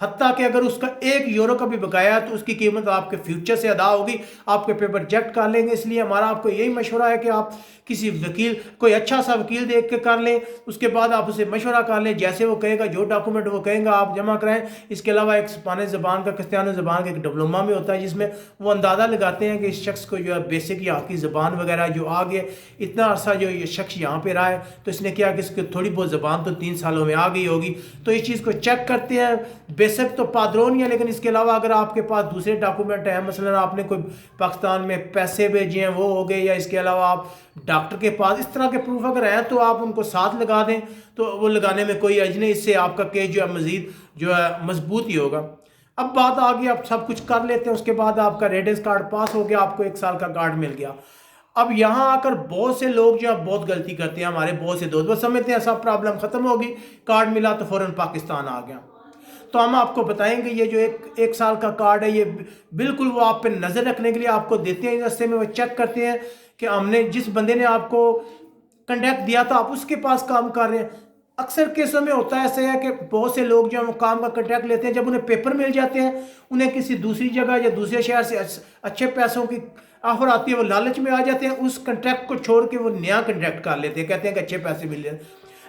حتیٰ کہ اگر اس کا 1 یورو کا بھی بقایا ہے تو اس کی قیمت آپ کے فیوچر سے ادا ہوگی، آپ کے پیپر ریجیکٹ کر لیں گے۔ اس لیے ہمارا آپ کو یہی مشورہ ہے کہ آپ کسی وکیل، کوئی اچھا سا وکیل دیکھ کے کر لیں، اس کے بعد آپ اسے مشورہ کر لیں، جیسے وہ کہے گا، جو ڈاکومنٹ وہ کہیں گا آپ جمع کرائیں۔ اس کے علاوہ ایک اسپانش زبان کا، کرسٹیانو زبان کا ایک ڈپلوما بھی ہوتا ہے، جس میں وہ اندازہ لگاتے ہیں کہ اس شخص کو جو ہے بیسک یہاں کی زبان وغیرہ جو آ گئے، اتنا عرصہ جو یہ شخص یہاں پہ رہا ہے تو اس نے کیا کہ اس کی تھوڑی بہت زبان تو 3 سالوں میں آ گئی ہوگی، تو اس چیز کو چیک کرتے ہیں۔ بیسک تو پادرون ہے، لیکن اس کے علاوہ اگر آپ کے پاس دوسرے ڈاکومنٹ ہیں، مثلا آپ نے کوئی پاکستان میں پیسے بھیجے ہیں وہ ہو گئے، یا اس کے علاوہ آپ ڈاکٹر کے پاس، اس طرح کے پروف اگر ہیں تو آپ ان کو ساتھ لگا دیں، تو وہ لگانے میں کوئی حرج نہیں، اس سے آپ کا کیس جو ہے مزید جو ہے مضبوط ہی ہوگا۔ اب بات آ گئی، آپ سب کچھ کر لیتے ہیں، اس کے بعد آپ کا ریڈنس کارڈ پاس ہو گیا، آپ کو 1 سال کا کارڈ مل گیا۔ اب یہاں آ کر بہت سے لوگ جو ہے بہت غلطی کرتے ہیں، ہمارے بہت سے دوست بس سمجھتے ہیں سب پرابلم ختم ہوگی، کارڈ ملا تو فوراً پاکستان آ گیا۔ تو ہم آپ کو بتائیں گے یہ جو ایک سال کا کارڈ ہے، یہ بالکل وہ آپ پہ نظر رکھنے کے لیے آپ کو دیتے ہیں، رستے میں وہ چیک کرتے ہیں کہ ہم نے جس بندے نے آپ کو کنٹیکٹ دیا تھا آپ اس کے پاس کام کر رہے ہیں۔ اکثر کیسوں میں ہوتا ہے ایسا ہے کہ بہت سے لوگ جو کام کا کنٹیکٹ لیتے ہیں، جب انہیں پیپر مل جاتے ہیں، انہیں کسی دوسری جگہ یا دوسرے شہر سے اچھے پیسوں کی آفر آتی ہے، وہ لالچ میں آ جاتے ہیں، اس کنٹریکٹ کو چھوڑ کے وہ نیا کنٹریکٹ کر لیتے ہیں، کہتے ہیں کہ اچھے پیسے مل جائیں،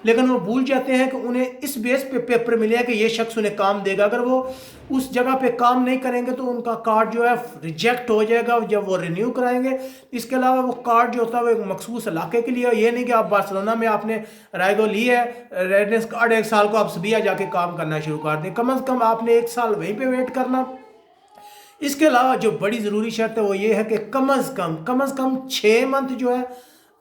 لیکن وہ بھول جاتے ہیں کہ انہیں اس بیس پہ پیپر ملے ہے کہ یہ شخص انہیں کام دے گا۔ اگر وہ اس جگہ پہ کام نہیں کریں گے تو ان کا کارڈ جو ہے ریجیکٹ ہو جائے گا جب وہ رینیو کرائیں گے۔ اس کے علاوہ وہ کارڈ جو ہوتا ہے وہ ایک مخصوص علاقے کے لیے، یہ نہیں کہ آپ بارسلونا میں آپ نے رائگو لی ہے ریزیڈنس کارڈ، 1 سال کو آپ سبیا جا کے کام کرنا شروع کر دیں، کم از کم آپ نے 1 سال وہیں پہ ویٹ کرنا۔ اس کے علاوہ جو بڑی ضروری شرط ہے وہ یہ ہے کہ کم از کم 6 منتھ جو ہے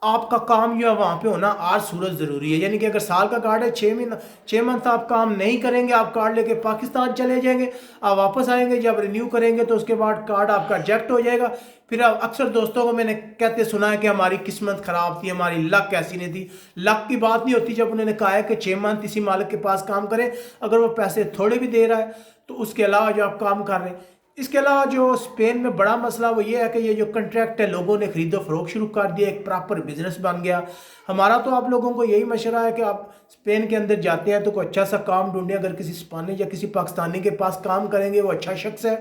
آپ کا کام جو ہے وہاں پہ ہونا آج صورت ضروری ہے، یعنی کہ اگر سال کا کارڈ ہے 6 منتھ آپ کام نہیں کریں گے، آپ کارڈ لے کے پاکستان چلے جائیں گے، آپ واپس آئیں گے، جب رینیو کریں گے تو اس کے بعد کارڈ آپ کا ریجیکٹ ہو جائے گا۔ پھر اکثر دوستوں کو میں نے کہتے سنا ہے کہ ہماری قسمت خراب تھی، ہماری لک ایسی نہیں تھی۔ لک کی بات نہیں ہوتی، جب انہوں نے کہا ہے کہ 6 منتھ اسی مالک کے پاس کام کریں، اگر وہ پیسے تھوڑے بھی دے رہا ہے تو اس کے علاوہ جو آپ کام کر رہے ہیں۔ اس کے علاوہ جو اسپین میں بڑا مسئلہ وہ یہ ہے کہ یہ جو کنٹریکٹ ہے لوگوں نے خرید و فروخت شروع کر دیا، ایک پراپر بزنس بن گیا۔ ہمارا تو آپ لوگوں کو یہی مشورہ ہے کہ آپ اسپین کے اندر جاتے ہیں تو کوئی اچھا سا کام ڈھونڈیں، اگر کسی اسپانش یا کسی پاکستانی کے پاس کام کریں گے، وہ اچھا شخص ہے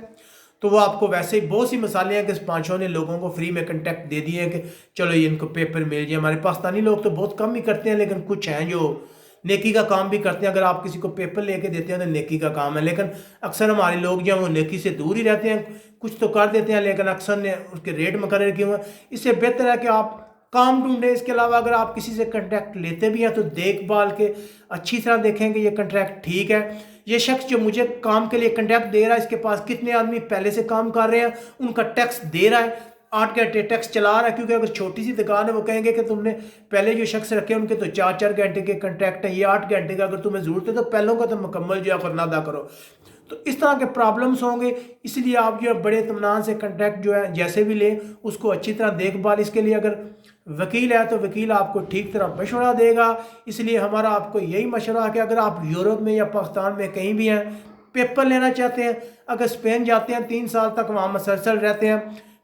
تو وہ آپ کو ویسے ہی بہت سی مثالیں ہیں کہ اسپانشوں نے لوگوں کو فری میں کنٹیکٹ دے دیے ہیں کہ چلو یہ ان کو پیپر مل جائے۔ ہمارے پاکستانی لوگ تو بہت کم ہی کرتے ہیں، لیکن کچھ ہیں جو نیکی کا کام بھی کرتے ہیں، اگر آپ کسی کو پیپر لے کے دیتے ہیں تو نیکی کا کام ہے، لیکن اکثر ہمارے لوگ جو ہیں وہ نیکی سے دور ہی رہتے ہیں، کچھ تو کر دیتے ہیں لیکن اکثر نے اس کے ریٹ مقرر کیے ہوئے ہیں۔ اس سے بہتر ہے کہ آپ کام ڈھونڈیں۔ اس کے علاوہ اگر آپ کسی سے کنٹریکٹ لیتے بھی ہیں تو دیکھ بھال کے اچھی طرح دیکھیں کہ یہ کنٹریکٹ ٹھیک ہے، یہ شخص جو مجھے کام کے لیے کنٹریکٹ دے رہا ہے اس کے پاس کتنے آدمی پہلے سے کام کر رہے ہیں، ان کا ٹیکس دے رہا ہے، 8 گھنٹے ٹیکس چلا رہا ہے، کیونکہ اگر چھوٹی سی دکان ہے وہ کہیں گے کہ تم نے پہلے جو شخص رکھے ان کے تو 4 گھنٹے کے کنٹریکٹ ہیں، یہ 8 گھنٹے کا، اگر تمہیں ضرورت ہے تو پہلوں کا تو مکمل جو ہے کرنا ادا کرو۔ تو اس طرح کے پرابلمز ہوں گے، اس لیے آپ جو ہے بڑے اطمینان سے کنٹریکٹ جو ہے جیسے بھی لیں اس کو اچھی طرح دیکھ بھال، اس کے لیے اگر وکیل ہے تو وکیل آپ کو ٹھیک طرح مشورہ دے گا۔ اس لیے ہمارا آپ کو یہی مشورہ ہے کہ اگر آپ یورپ میں یا پاکستان میں کہیں بھی ہیں، پیپر لینا چاہتے ہیں، اگر اسپین جاتے ہیں 3 سال تک وہاں مسلسل رہتے ہیں،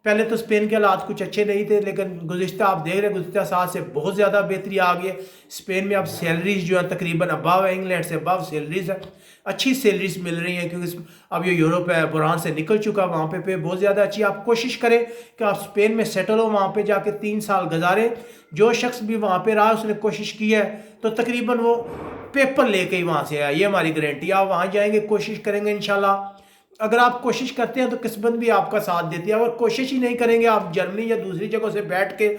پہلے تو اسپین کے حالات کچھ اچھے نہیں تھے، لیکن گزشتہ آپ دیکھ رہے ہیں گزشتہ سال سے بہت زیادہ بہتری آ گئی ہے۔ اسپین میں اب سیلریز جو ہیں تقریباً ابو ہے، انگلینڈ سے ابو سیلریز ہیں، اچھی سیلریز مل رہی ہیں، کیونکہ اب یہ یورپ ہے بحران سے نکل چکا، وہاں پہ بہت زیادہ اچھی۔ آپ کوشش کریں کہ آپ اسپین میں سیٹل ہو، وہاں پہ جا کے 3 سال گزاریں۔ جو شخص بھی وہاں پہ رہا اس نے کوشش کی ہے تو تقریباً وہ پیپر لے کے ہی وہاں سے آیا، یہ ہماری گارنٹی۔ آپ وہاں جائیں گے، کوشش کریں گے انشاءاللہ، اگر آپ کوشش کرتے ہیں تو قسمت بھی آپ کا ساتھ دیتی ہے، اگر کوشش ہی نہیں کریں گے، آپ جرمنی یا دوسری جگہوں سے بیٹھ کے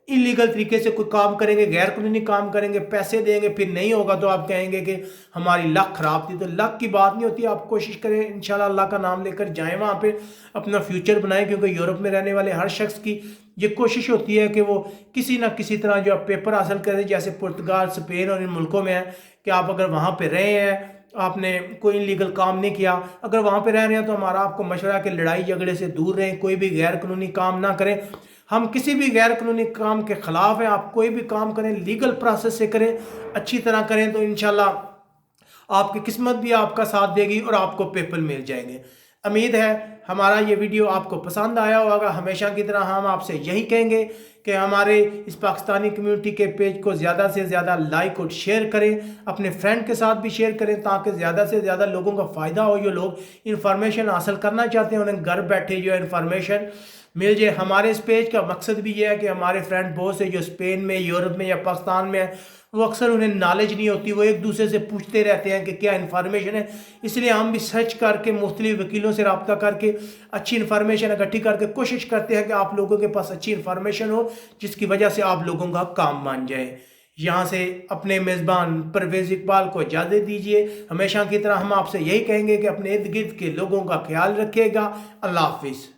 انلیگل طریقے سے کوئی کام کریں گے، غیر قانونی کام کریں گے، پیسے دیں گے، پھر نہیں ہوگا تو آپ کہیں گے کہ ہماری لک خراب تھی۔ تو لک کی بات نہیں ہوتی، آپ کوشش کریں انشاءاللہ، اللہ کا نام لے کر جائیں وہاں پہ، اپنا فیوچر بنائیں، کیونکہ یورپ میں رہنے والے ہر شخص کی یہ کوشش ہوتی ہے کہ وہ کسی نہ کسی طرح جو پیپر حاصل کریں، جیسے پرتگال، اسپین اور ان ملکوں میں ہے کہ آپ اگر وہاں پہ رہے ہیں، آپ نے کوئی انلیگل کام نہیں کیا، اگر وہاں پہ رہ رہے ہیں تو ہمارا آپ کو مشورہ ہے کہ لڑائی جھگڑے سے دور رہیں، کوئی بھی غیر قانونی کام نہ کریں۔ ہم کسی بھی غیر قانونی کام کے خلاف ہیں، آپ کوئی بھی کام کریں لیگل پروسیس سے کریں، اچھی طرح کریں، تو انشاءاللہ آپ کی قسمت بھی آپ کا ساتھ دے گی اور آپ کو پیپر مل جائیں گے۔ امید ہے ہمارا یہ ویڈیو آپ کو پسند آیا ہوگا۔ ہمیشہ کی طرح ہم آپ سے یہی کہیں گے کہ ہمارے اس پاکستانی کمیونٹی کے پیج کو زیادہ سے زیادہ لائک اور شیئر کریں، اپنے فرینڈ کے ساتھ بھی شیئر کریں تاکہ زیادہ سے زیادہ لوگوں کا فائدہ ہو۔ جو لوگ انفارمیشن حاصل کرنا چاہتے ہیں انہیں گھر بیٹھے جو انفارمیشن مل جائے۔ ہمارے اس پیج کا مقصد بھی یہ ہے کہ ہمارے فرینڈ بہت سے جو اسپین میں، یورپ میں یا پاکستان میں ہیں، وہ اکثر انہیں نالج نہیں ہوتی، وہ ایک دوسرے سے پوچھتے رہتے ہیں کہ کیا انفارمیشن ہے۔ اس لیے ہم بھی سرچ کر کے مختلف وکیلوں سے رابطہ کر کے اچھی انفارمیشن اکٹھی کر کے کوشش کرتے ہیں کہ آپ لوگوں کے پاس اچھی انفارمیشن ہو جس کی وجہ سے آپ لوگوں کا کام بن جائے۔ یہاں سے اپنے میزبان پرویز اقبال کو اجازت دیجیے۔ ہمیشہ کی طرح ہم آپ سے یہی کہیں گے کہ اپنے ارد گرد کے لوگوں کا خیال رکھیے گا۔ اللہ حافظ۔